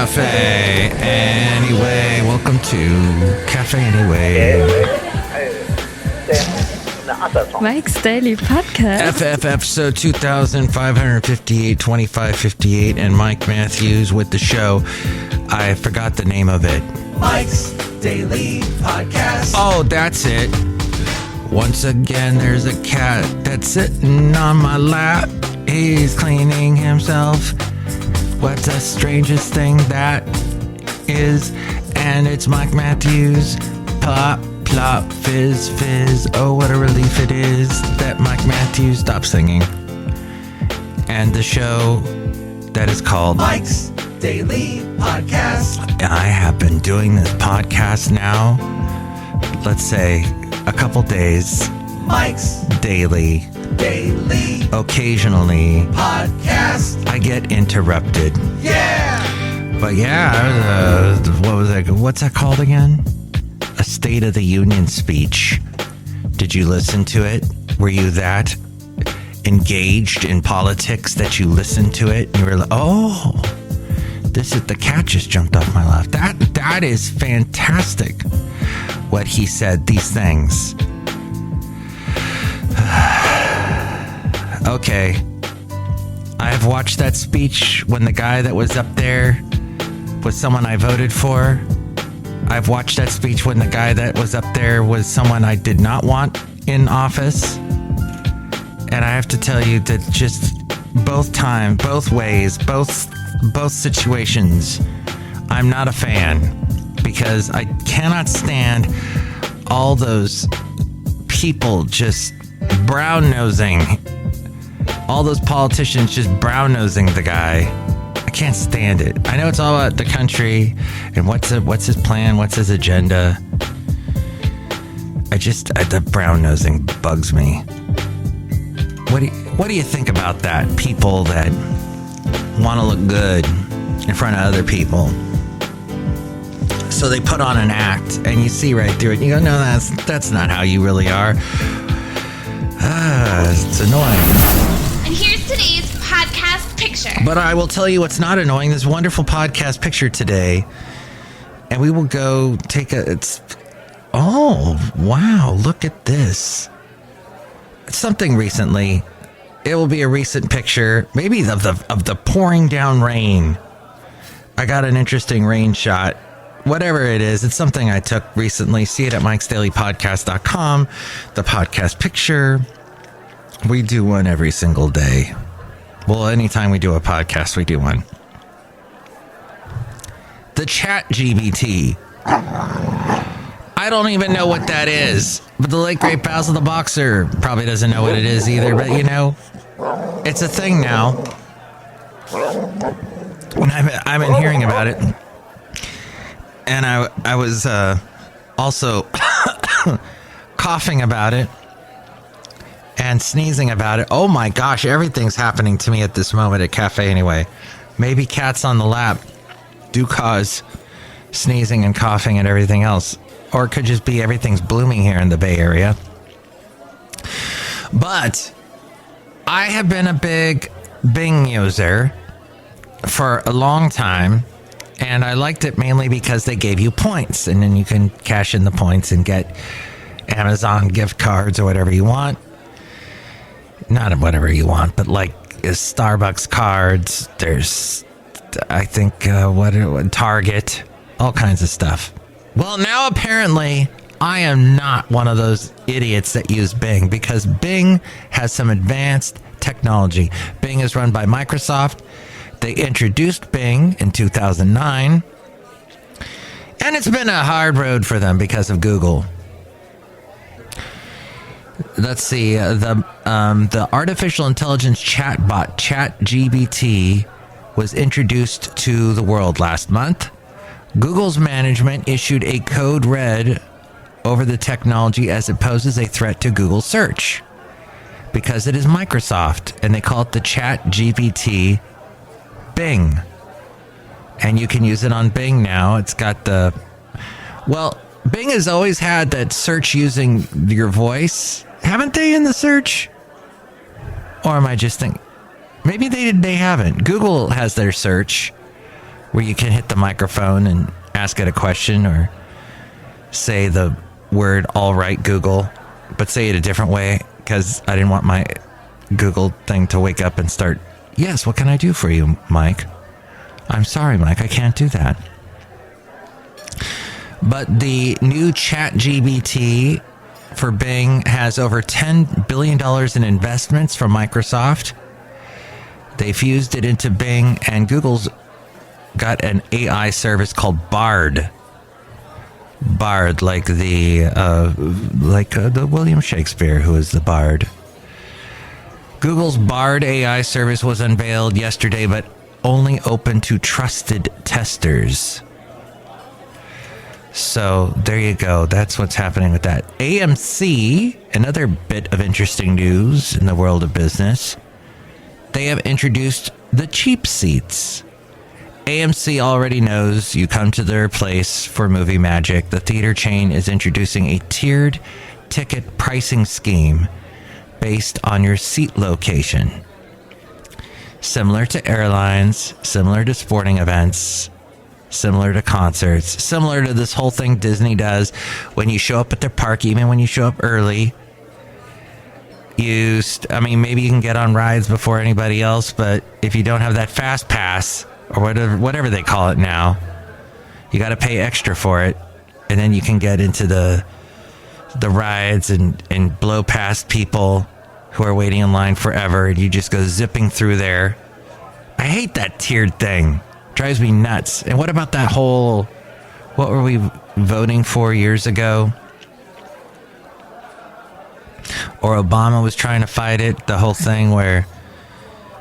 Cafe Anyway. Welcome to Cafe Anyway. Mike's Daily Podcast. FF episode 2558, 2558, and Mike Matthews with the show. I forgot the name of it. Mike's Daily Podcast. Oh, that's it. Once again, there's a cat that's sitting on my lap. He's cleaning himself. What's the strangest thing that is? And it's Mike Matthews. Plop, plop, fizz, fizz. Oh, what a relief it is that Mike Matthews stopped singing. And the show that is called Mike's Daily Podcast. I have been doing this podcast now, let's say, a couple days. Mike's Daily. Occasionally. Podcast. I get interrupted. Yeah. But yeah, what was that? What's that called again? A State of the Union speech. Did you listen to it? Were you that engaged in politics that you listened to it? And you were like, oh, this is, the cat just jumped off my lap. That is fantastic. What he said, these things. Okay. I've watched that speech when the guy that was up there was someone I voted for. I've watched that speech when the guy that was up there was someone I did not want in office. And I have to tell you that just both ways, both situations, I'm not a fan, because I cannot stand all those people just brown-nosing, all those politicians just brown-nosing the guy. I can't stand it. I know it's all about the country and what's his plan, what's his agenda. The brown-nosing bugs me. What do you think about that? People that want to look good in front of other people. So they put on an act, and you see right through it. You go, no, that's not how you really are. It's annoying. And here's today's podcast picture. But I will tell you what's not annoying. This wonderful podcast picture today, and we will go take oh, wow, look at this. It's something recently. It will be a recent picture, maybe of the pouring down rain. I got an interesting rain shot. Whatever it is, it's something I took recently. See it at MikesDailyPodcast.com. The podcast picture. We do one every single day. Well, anytime we do a podcast, we do one. The Chat GBT. I don't even know what that is. But the late great Basil the Boxer probably doesn't know what it is either. But, you know, it's a thing now. And I've been hearing about it. And I was also coughing about it and sneezing about it. Oh my gosh, everything's happening to me at this moment at Cafe Anyway. Maybe cats on the lap do cause sneezing and coughing and everything else. Or it could just be everything's blooming here in the Bay Area. But I have been a big Bing user for a long time. And I liked it mainly because they gave you points, and then you can cash in the points and get Amazon gift cards or whatever you want. Not whatever you want, but like Starbucks cards. There's, I think, Target, all kinds of stuff. Well, now apparently I am not one of those idiots that use Bing, because Bing has some advanced technology. Bing is run by Microsoft. They introduced Bing in 2009, and it's been a hard road for them because of Google. Let's see, the artificial intelligence chatbot ChatGPT was introduced to the world last month. Google's management issued a code red over the technology as it poses a threat to Google search because it is Microsoft, and they call it the ChatGPT Bing. And you can use it on Bing now. It's got Bing has always had that search using your voice. Haven't they in the search? Or am I just thinking? Maybe they haven't. Google has their search. where you can hit the microphone and ask it a question or say the word "all right, Google," but say it a different way because I didn't want my Google thing to wake up and start, "Yes, what can I do for you, Mike?" I'm sorry, Mike, I can't do that. But the new ChatGPT for Bing has over $10 billion in investments from Microsoft. They fused it into Bing, and Google's got an AI service called Bard. Bard, like the William Shakespeare, who is the Bard. Google's Bard AI service was unveiled yesterday, but only open to trusted testers. So there you go. That's what's happening with that. AMC, another bit of interesting news in the world of business. They have introduced the cheap seats. AMC already knows you come to their place for movie magic. The theater chain is introducing a tiered ticket pricing scheme based on your seat location. Similar to airlines, similar to sporting events, similar to concerts, similar to this whole thing Disney does when you show up at their park, even when you show up early. Maybe you can get on rides before anybody else, but if you don't have that fast pass or whatever they call it now, you got to pay extra for it, and then you can get into the rides and blow past people who are waiting in line forever, and you just go zipping through there. I hate that tiered thing. Drives me nuts. And what about that whole, what were we voting for years ago? Or Obama was trying to fight it, the whole thing where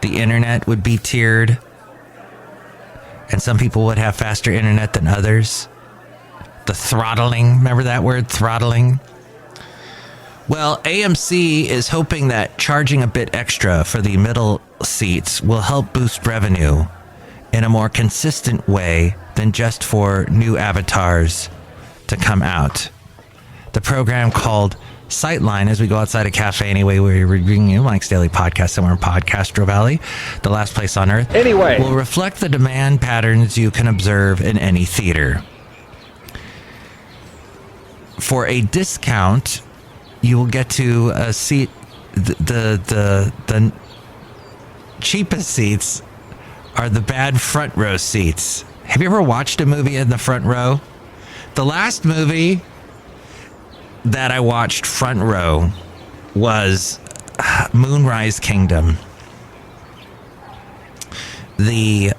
the internet would be tiered and some people would have faster internet than others. The throttling, remember that word, throttling? Well, AMC is hoping that charging a bit extra for the middle seats will help boost revenue in a more consistent way than just for new avatars to come out. The program called Sightline, as we go outside a cafe anyway, we're bringing you Mike's Daily Podcast somewhere in Podcastro Valley, the last place on earth, will reflect the demand patterns you can observe in any theater. For a discount, you will get to a seat, the cheapest seats are the bad front row seats. Have you ever watched a movie in the front row? The last movie that I watched front row was Moonrise Kingdom. The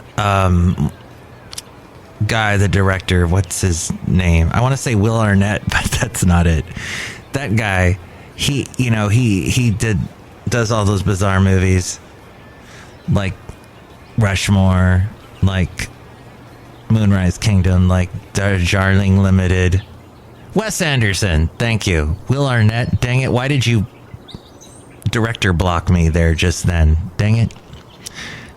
guy, the director, what's his name? I want to say Will Arnett, but that's not it. That guy, he does all those bizarre movies like Rushmore, like Moonrise Kingdom, like Darjeeling Limited. Wes Anderson, thank you. Will Arnett, dang it, why did you director block me there just then? Dang it.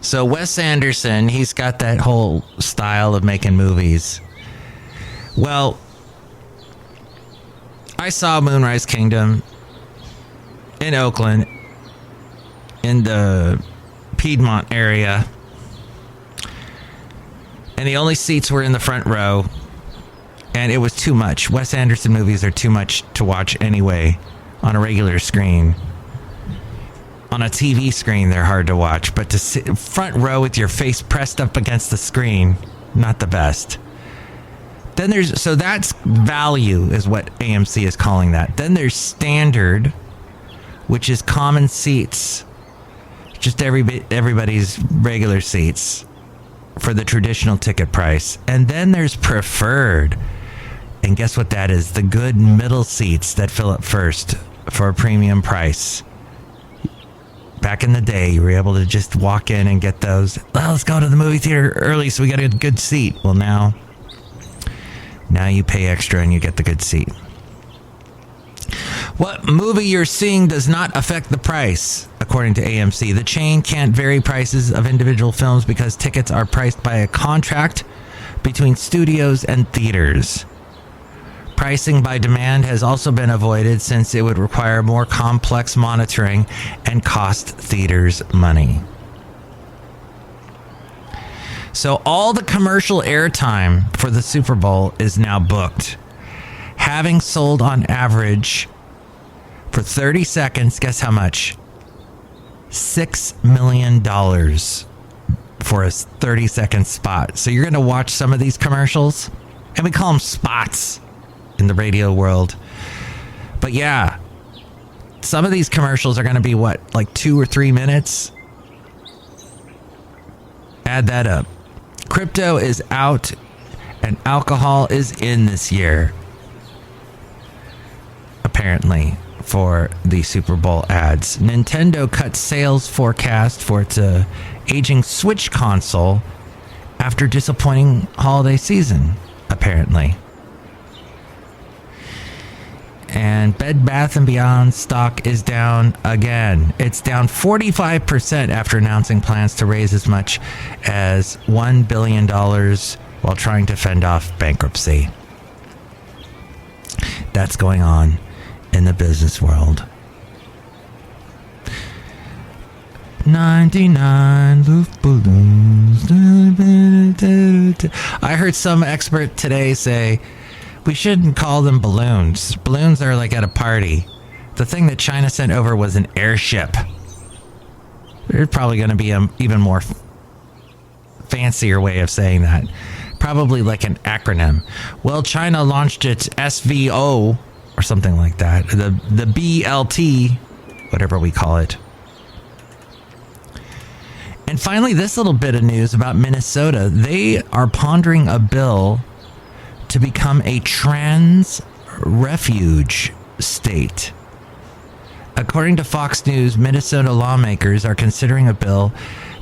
So Wes Anderson, he's got that whole style of making movies. Well, I saw Moonrise Kingdom in Oakland, in the Piedmont area, and the only seats were in the front row, and it was too much. Wes Anderson movies are too much to watch anyway on a regular screen. On a TV screen, they're hard to watch, but to sit front row with your face pressed up against the screen, not the best. Then so that's value is what AMC is calling that. Then there's standard, which is common seats, just everybody's regular seats for the traditional ticket price. And then there's preferred. And guess what that is? The good middle seats that fill up first for a premium price. Back in the day, you were able to just walk in and get those. Well, let's go to the movie theater early so we got a good seat. Well, now you pay extra and you get the good seat. What movie you're seeing does not affect the price, according to AMC. The chain can't vary prices of individual films because tickets are priced by a contract between studios and theaters. Pricing by demand has also been avoided since it would require more complex monitoring and cost theaters money. So all the commercial airtime for the Super Bowl is now booked. Having sold on average for 30 seconds, guess how much? $6 million for a 30-second spot. So you're going to watch some of these commercials, and we call them spots in the radio world. But yeah, some of these commercials are going to be what, like 2 or 3 minutes? Add that up. Crypto is out and alcohol is in this year, apparently, for the Super Bowl ads. Nintendo cut sales forecast for its aging Switch console after disappointing holiday season, apparently. And Bed Bath & Beyond stock is down again. It's down 45% after announcing plans to raise as much as $1 billion while trying to fend off bankruptcy. That's going on in the business world. 99 Luft balloons. I heard some expert today say we shouldn't call them balloons. Balloons are like at a party. The thing that China sent over was an airship. There's probably going to be an even more fancier way of saying that. Probably like an acronym. Well, China launched its SVO or something like that. The BLT, whatever we call it. And finally, this little bit of news about Minnesota. They are pondering a bill to become a trans refuge state. According to Fox News, Minnesota lawmakers are considering a bill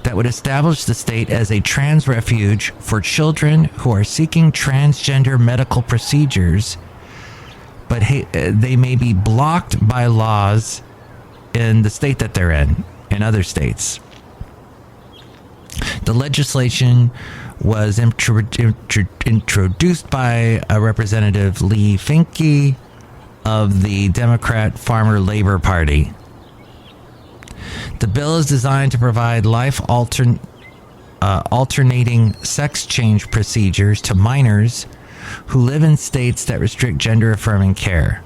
that would establish the state as a trans refuge for children who are seeking transgender medical procedures, but they may be blocked by laws in the state that they're in other states. The legislation was introduced by Representative Lee Finke of the Democrat Farmer Labor Party. The bill is designed to provide alternating sex change procedures to minors who live in states that restrict gender-affirming care.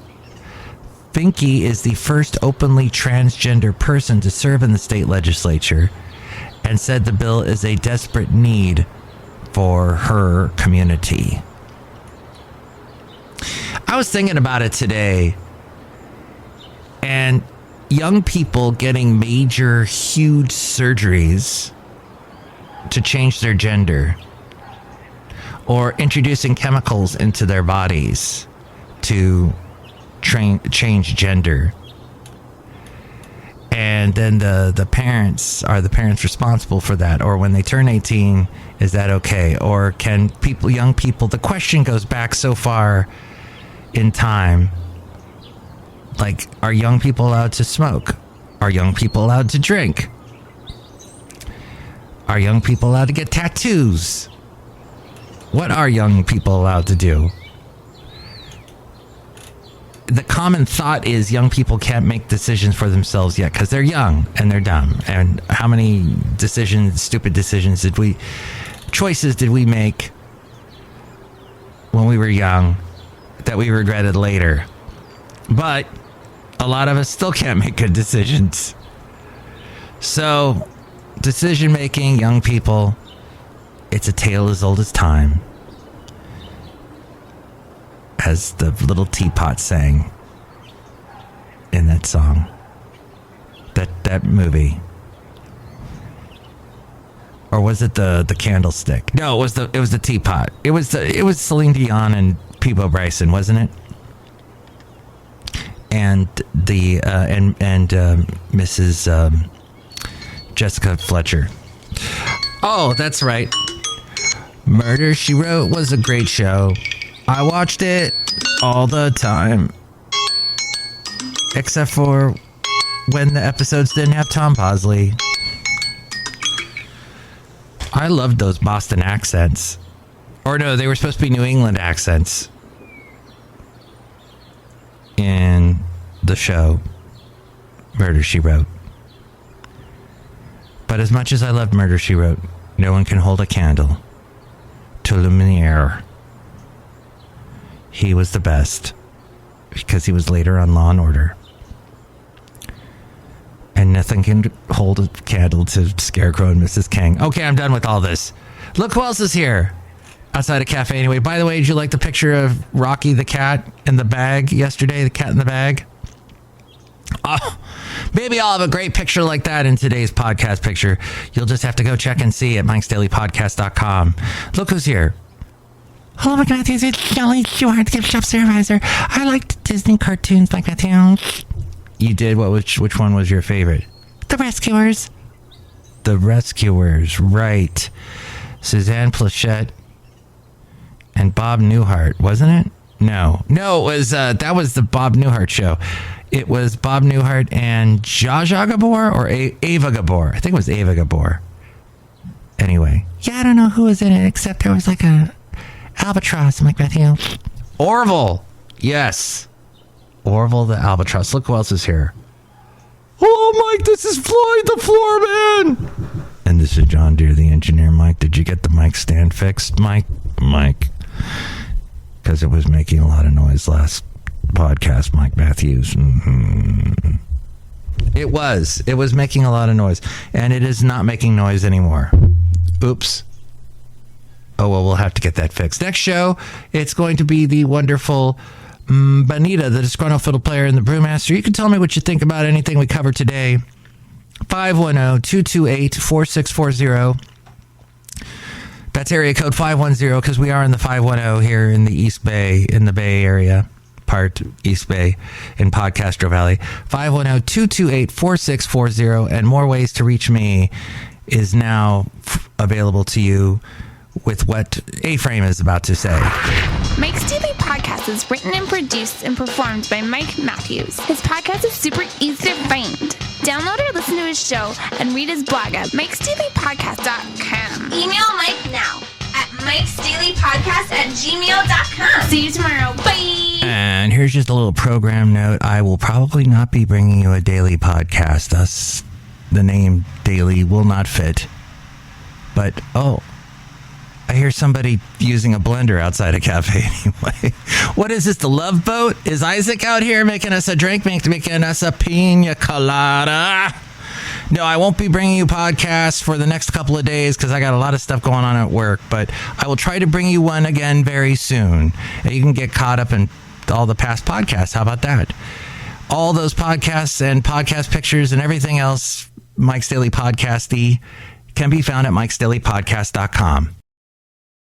Finke is the first openly transgender person to serve in the state legislature and said the bill is a desperate need for her community. I was thinking about it today, and young people getting major, huge surgeries to change their gender, or introducing chemicals into their bodies to change gender. And then the parents, are the parents responsible for that? Or when they turn 18, is that okay? Or can young people, the question goes back so far in time. Like, are young people allowed to smoke? Are young people allowed to drink? Are young people allowed to get tattoos? What are young people allowed to do? The common thought is young people can't make decisions for themselves yet because they're young and they're dumb. And how many stupid decisions choices did we make when we were young that we regretted later? But a lot of us still can't make good decisions. So, decision making, young people, it's a tale as old as time. As the little teapot sang in that song, that movie, or was it the candlestick? No, it was the teapot. It was Celine Dion and Peabo Bryson, wasn't it? And the Mrs. Jessica Fletcher. Oh, that's right. Murder, She Wrote was a great show. I watched it all the time. Except for when the episodes didn't have Tom Bosley. I loved those Boston accents. Or no, they were supposed to be New England accents in the show Murder, She Wrote. But as much as I loved Murder, She Wrote, No one can hold a candle to Lumiere. He was the best because he was later on Law and Order. And nothing can hold a candle to Scarecrow and Mrs. King. Okay, I'm done with all this. Look who else is here outside a cafe anyway. By the way, did you like the picture of Rocky the cat in the bag yesterday? The cat in the bag? Oh, maybe I'll have a great picture like that in today's podcast picture. You'll just have to go check and see at MikesDailyPodcast.com. Look who's here. Hello, Mike Matthews. It's Chely Shoehart, gift shop supervisor. I liked Disney cartoons, Mike Matthews. You did? Which one was your favorite? The Rescuers. The Rescuers, right. Suzanne Plachette and Bob Newhart, wasn't it? No, it was that was the Bob Newhart show. It was Bob Newhart and Zsa Zsa Gabor or Ava Gabor. I think it was Ava Gabor. Anyway, yeah, I don't know who was in it except there was like a albatross, Mike Matthews. Orville, yes. Orville the albatross. Look who else is here. Oh, Mike, this is Floyd the Floorman. And this is John Deere, the engineer. Mike, did you get the mic stand fixed, Mike? Because it was making a lot of noise last podcast, Mike Matthews. Mm-hmm. It was making a lot of noise. And it is not making noise anymore. Oops. Oh, well, we'll have to get that fixed. Next show, it's going to be the wonderful Benita, the Disgruntled Fiddle Player, and the Brewmaster. You can tell me what you think about anything we covered today. 510-228-4640. That's area code 510 because we are in the 510 here in the East Bay, in the Bay Area, part East Bay in Podcastro Valley. 510-228-4640, and more ways to reach me is now available to you with what A-Frame is about to say. Mike's Daily Podcast is written and produced and performed by Mike Matthews. His podcast is super easy to find. Download or listen to his show and read his blog at MikesDailyPodcast.com. Email Mike now at MikesDailyPodcast@gmail.com. See you tomorrow. Bye! And here's just a little program note. I will probably not be bringing you a daily podcast. Thus, the name daily will not fit. But, I hear somebody using a blender outside a cafe anyway. What is this, the Love Boat? Is Isaac out here making us a drink, making us a pina colada? No, I won't be bringing you podcasts for the next couple of days because I got a lot of stuff going on at work, but I will try to bring you one again very soon. And you can get caught up in all the past podcasts. How about that? All those podcasts and podcast pictures and everything else, Mike's Daily Podcasty, can be found at MikesDailyPodcast.com.